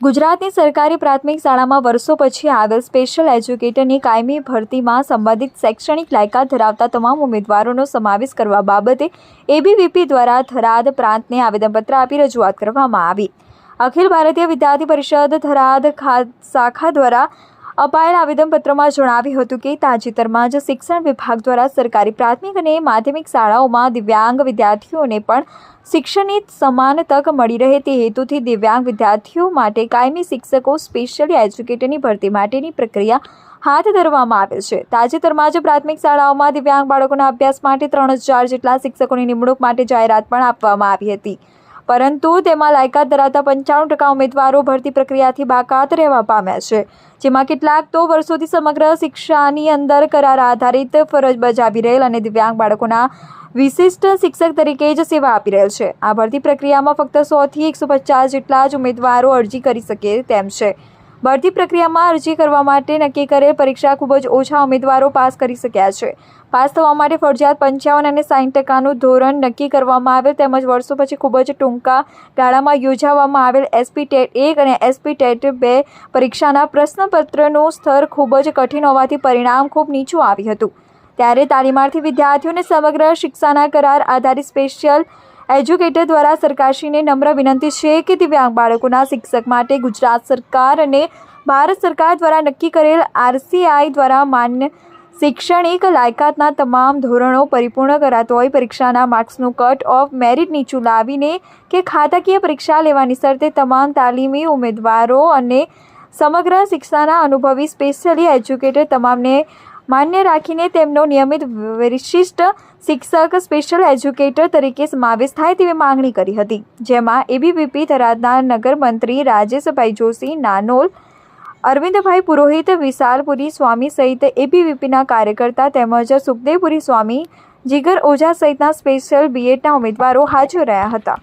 ગુજરાતની સરકારી પ્રાથમિક શાળામાં વર્ષો પછી આવેલ સ્પેશિયલ એજ્યુકેટરની કાયમી ભરતીમાં સંબંધિત શૈક્ષણિક લાયકાત ધરાવતા તમામ ઉમેદવારોનો સમાવેશ કરવા બાબતે એબીવીપી દ્વારા થરાદ પ્રાંતને આવેદનપત્ર આપી રજૂઆત કરવામાં આવી. અખિલ ભારતીય વિદ્યાર્થી પરિષદ થરાદ શાખા દ્વારા અપાયેલ આવેદનપત્રમાં જણાવ્યું હતું કે તાજેતરમાં જ શિક્ષણ વિભાગ દ્વારા સરકારી પ્રાથમિક અને માધ્યમિક શાળાઓમાં દિવ્યાંગ વિદ્યાર્થીઓને પણ શિક્ષણની સમાન તક મળી રહે તે હેતુથી દિવ્યાંગ વિદ્યાર્થીઓ માટે કાયમી શિક્ષકો સ્પેશિયલી એજ્યુકેટરની ભરતી માટેની પ્રક્રિયા હાથ ધરવામાં આવેલ છે. તાજેતરમાં જ પ્રાથમિક શાળાઓમાં દિવ્યાંગ બાળકોના અભ્યાસ માટે 3000 જેટલા શિક્ષકોની નિમણૂક માટે જાહેરાત પણ આપવામાં આવી હતી, પરંતુ તેમાં લાયકાત ધરાવતા 95% ઉમેદવારો ભરતી પ્રક્રિયાથી બાકાત રહેવા પામ્યા છે, જેમાં કેટલાક તો વર્ષોથી સમગ્ર શિક્ષાની અંદર કરાર આધારિત ફરજ બજાવી રહેલ અને દિવ્યાંગ બાળકોના વિશિષ્ટ શિક્ષક તરીકે જ સેવા આપી રહેલ છે. આ ભરતી પ્રક્રિયામાં ફક્ત 100 થી 150 જેટલા જ ઉમેદવારો અરજી કરી શકે તેમ છે. ભરતી પ્રક્રિયામાં અરજી કરવા માટે નક્કી કરેલ પરીક્ષા ખૂબ જ ઓછા ઉમેદવારો પાસ કરી શક્યા છે. પાસ થવા માટે ફરજિયાત 55 અને 60% ધોરણ નક્કી કરવામાં આવેલ તેમજ વર્ષો પછી ખૂબ જ ટૂંકા ગાળામાં યોજવામાં આવેલ એસપી ટેટ 1 અને એસપી ટેટ 2 પરીક્ષાના પ્રશ્નપત્રનું સ્તર ખૂબ જ કઠિન હોવાથી પરિણામ ખૂબ નીચું આવ્યું હતું. ત્યારે તાલીમાર્થી વિદ્યાર્થીઓને સમગ્ર શિક્ષાના કરાર આધારિત સ્પેશિયલ એજ્યુકેટર દ્વારા સરકારશ્રીને નમ્ર વિનંતી છે કે દિવ્યાંગ બાળકોના શિક્ષક માટે ગુજરાત સરકાર અને ભારત સરકાર દ્વારા નક્કી કરેલ RCI દ્વારા માન્ય શૈક્ષણિક લાયકાતના તમામ ધોરણો પરિપૂર્ણ કરાતો હોય પરીક્ષાના માર્ક્સનું કટ ઓફ મેરિટ નીચું લાવીને કે ખાતાકીય પરીક્ષા લેવાની શરતે તમામ તાલીમી ઉમેદવારો અને સમગ્ર શિક્ષાના અનુભવી સ્પેશિયલી એજ્યુકેટર તમામને માન્ય રાખીને તેમનો નિયમિત વિશિષ્ટ શિક્ષક સ્પેશિયલ એજ્યુકેટર તરીકે સમાવેશ થાય તેવી માંગણી કરી હતી, જેમાં એબીવીપી થરાદના નગર મંત્રી રાજેશભાઈ જોશી, નાનોલ અરવિંદભાઈ પુરોહિત, વિશાલપુરી સ્વામી સહિત એબીવીપીના કાર્યકર્તા તેમજ સુખદેવપુરી સ્વામી, જીગર ઓઝા સહિતના સ્પેશિયલ બીએડના ઉમેદવારો હાજર રહ્યા હતા.